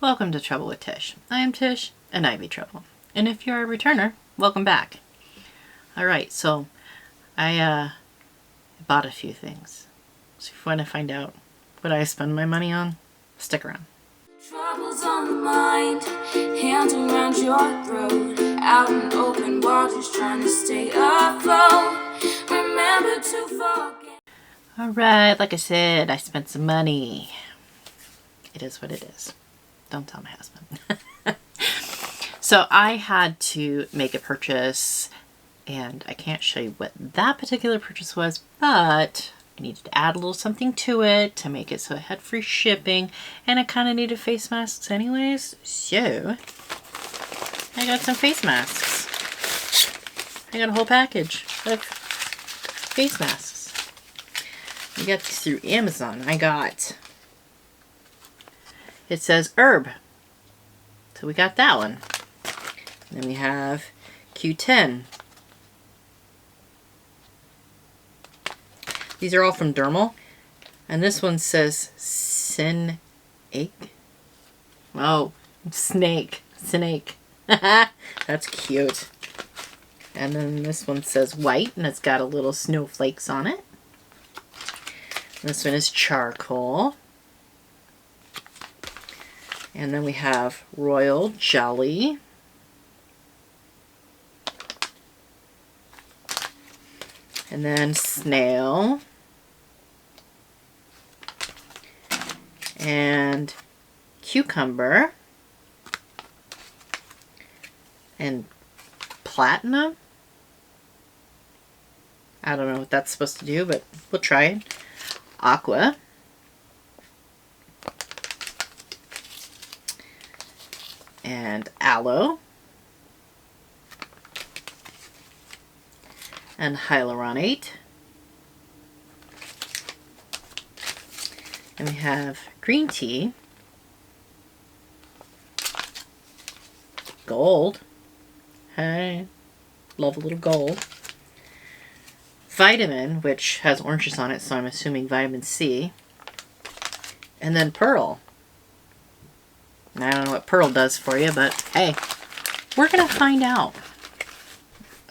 Welcome to Trouble with Tish. I am Tish, and I be trouble. And if you're a returner, welcome back. Alright, so I bought a few things. So if you want to find out what I spend my money on, stick around. Troubles on the mind, hands around your throat, out in open waters trying to stay afloat. Remember to forget. Alright, like I said, I spent some money. It is what it is. Don't tell my husband. So I had to make a purchase, and I can't show you what that particular purchase was, but I needed to add a little something to it to make it so it had free shipping, and I kind of needed face masks anyways, so I got some face masks. I got a whole package of face masks. I got these through Amazon. It says herb, so we got that one. And then we have Q10. These are all from Dermal. And this one says Snake. Oh, Snake. That's cute. And then this one says white, and it's got a little snowflakes on it. This one is charcoal. And then we have royal jelly. And then snail. And cucumber. And platinum. I don't know what that's supposed to do, but we'll try it. Aqua. And aloe. And hyaluronate. And we have green tea. Gold. Hey, love a little gold. Vitamin, which has oranges on it, so I'm assuming vitamin C. And then pearl. I don't know what pearl does for you, but hey, we're going to find out.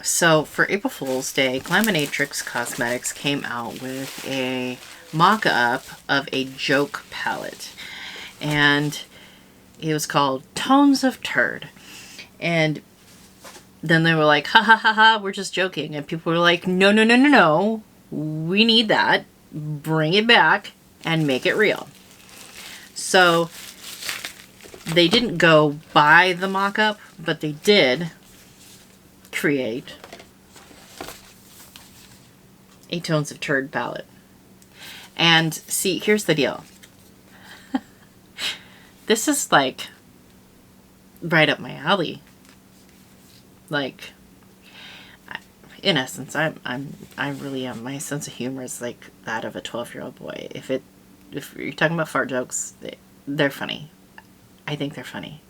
So for April Fool's Day, Glaminatrix Cosmetics came out with a mock-up of a joke palette. And it was called Tones of Turd. And then they were like, ha ha ha ha, we're just joking. And people were like, no, we need that. Bring it back and make it real. So they didn't go buy the mock-up, but they did create a Tones of Turd palette. And see, here's the deal. This is like right up my alley. Like, in essence, I really am. My sense of humor is like that of a 12-year-old boy. If you're talking about fart jokes, they're funny. I think they're funny.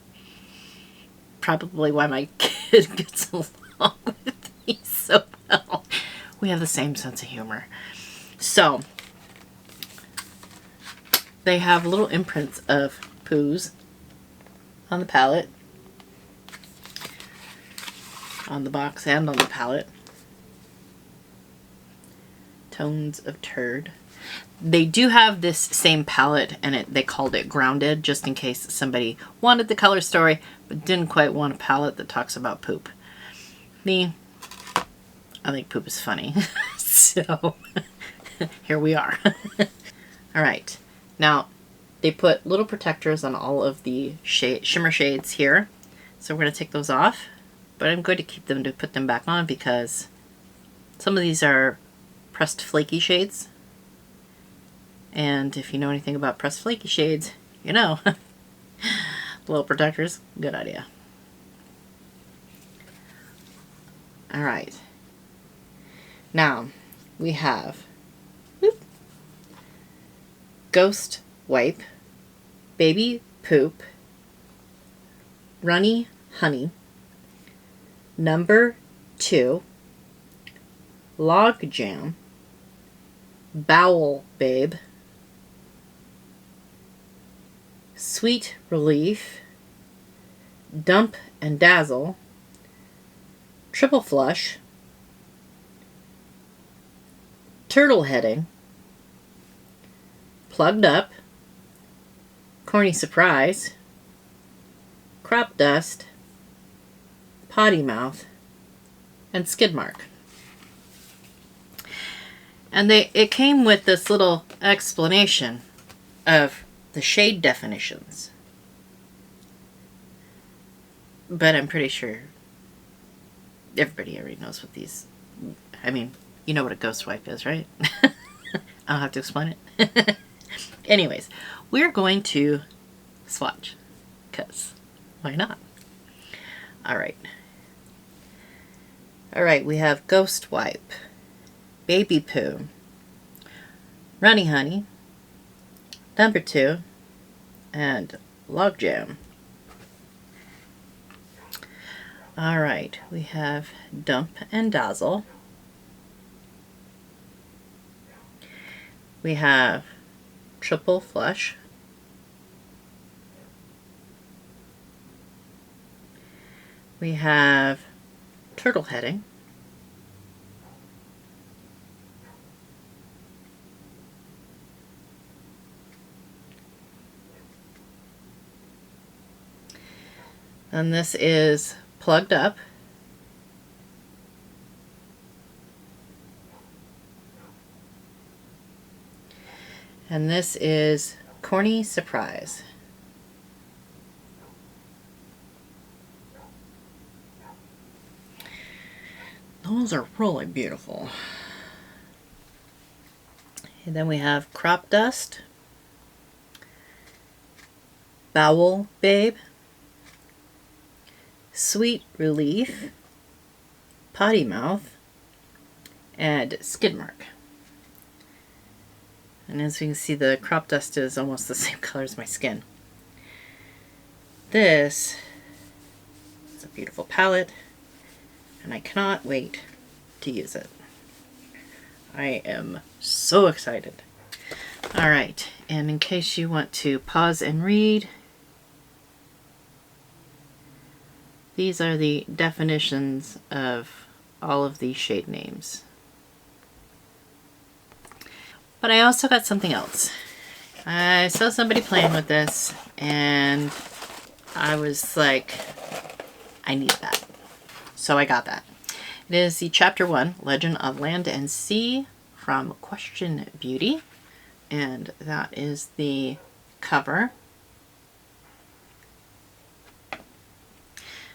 Probably why my kid gets along with me so well. We have the same sense of humor. So, they have little imprints of poos on the palette, on the box, and on the palette. Tones of Turd. They do have this same palette, and they called it Grounded, just in case somebody wanted the color story, but didn't quite want a palette that talks about poop. Me, I think poop is funny. So, here we are. Alright, now, they put little protectors on all of the shimmer shades here. So we're going to take those off, but I'm going to keep them to put them back on because some of these are pressed flaky shades. And if you know anything about pressed flaky shades, you know, little protectors, good idea. Alright. Now, we have Ghost Wipe, Baby Poop, Runny Honey, Number 2, Log Jam, Bowel Babe, Sweet Relief, Dump and Dazzle, Triple Flush, Turtle Heading, Plugged Up, Corny Surprise, Crop Dust, Potty Mouth, and Skid Mark. And it came with this little explanation of the shade definitions. But I'm pretty sure everybody already knows what these... I mean, you know what a ghost wipe is, right? I don't have to explain it. Anyways, we're going to swatch, because why not? Alright. Alright, we have Ghost Wipe, Baby Poo, Runny Honey, Number 2, and Logjam. Alright, we have Dump and Dazzle. We have Triple Flush. We have Turtle Heading. And this is Plugged Up. And this is Corny Surprise. Those are really beautiful. And then we have Crop Dust, Bowel Babe, Sweet Relief, Potty Mouth, and Skid Mark. And as you can see, the Crop Dust is almost the same color as my skin. This is a beautiful palette, and I cannot wait to use it. I am so excited. Alright, and in case you want to pause and read, these are the definitions of all of these shade names. But I also got something else. I saw somebody playing with this, and I was like, I need that. So I got that. It is the Chapter 1, Legend of Land and Sea from Question Beauty. And that is the cover.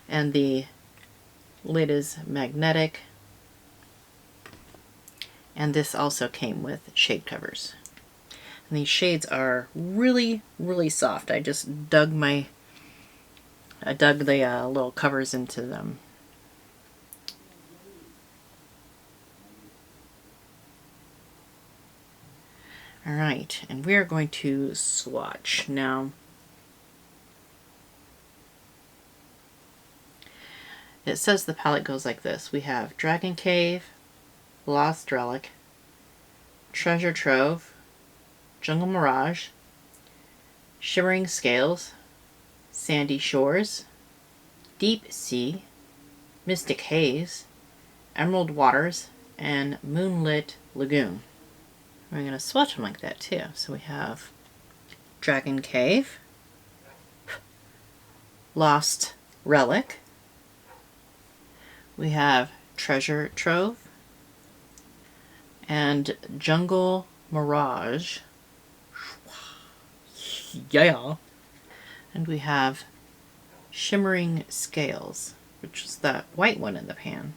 And the lid is magnetic. And this also came with shade covers. And these shades are really, really soft. I just dug the little covers into them. Alright, and we are going to swatch. Now, it says the palette goes like this. We have Dragon Cave, Lost Relic, Treasure Trove, Jungle Mirage, Shimmering Scales, Sandy Shores, Deep Sea, Mystic Haze, Emerald Waters, and Moonlit Lagoon. We're going to swatch them like that too. So we have Dragon Cave, Lost Relic, we have Treasure Trove, and Jungle Mirage. Yeah. And we have Shimmering Scales, which is that white one in the pan.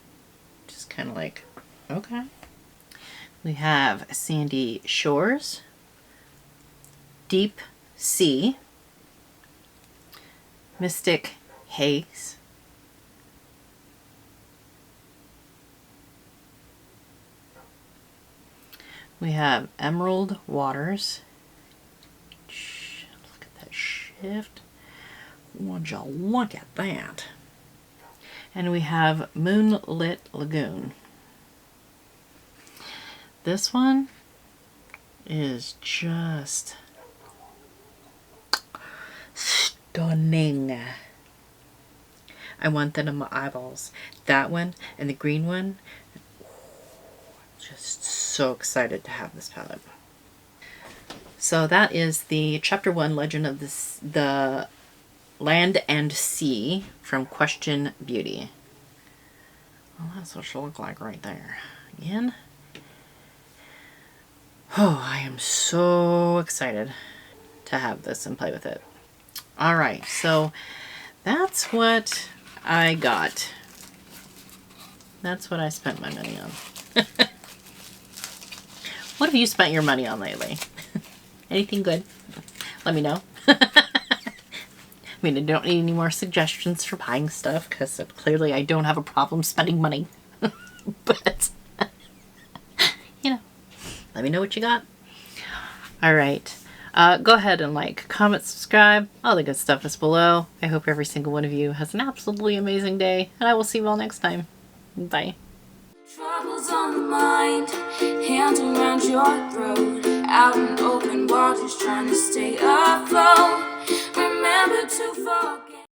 Just kind of like, okay. We have Sandy Shores, Deep Sea, Mystic Haze, we have Emerald Waters. Look at that shift. Would you look at that? And we have Moonlit Lagoon. This one is just, stunning. I want that on my eyeballs. That one and the green one. Just so excited to have this palette. So that is the Chapter 1 Legend of the Land and Sea from Question Beauty. Well, that's what she'll look like right there. Again. Oh, I am so excited to have this and play with it. All right, so that's what I got. That's what I spent my money on. What have you spent your money on lately? Anything good? Let me know. I mean, I don't need any more suggestions for buying stuff because clearly I don't have a problem spending money. But, you know, let me know what you got. All right. Go ahead and like, comment, subscribe. All the good stuff is below. I hope every single one of you has an absolutely amazing day. And I will see you all next time. Bye. Troubles on the mind, hands around your throat, out in open waters trying to stay afloat. Remember to forget.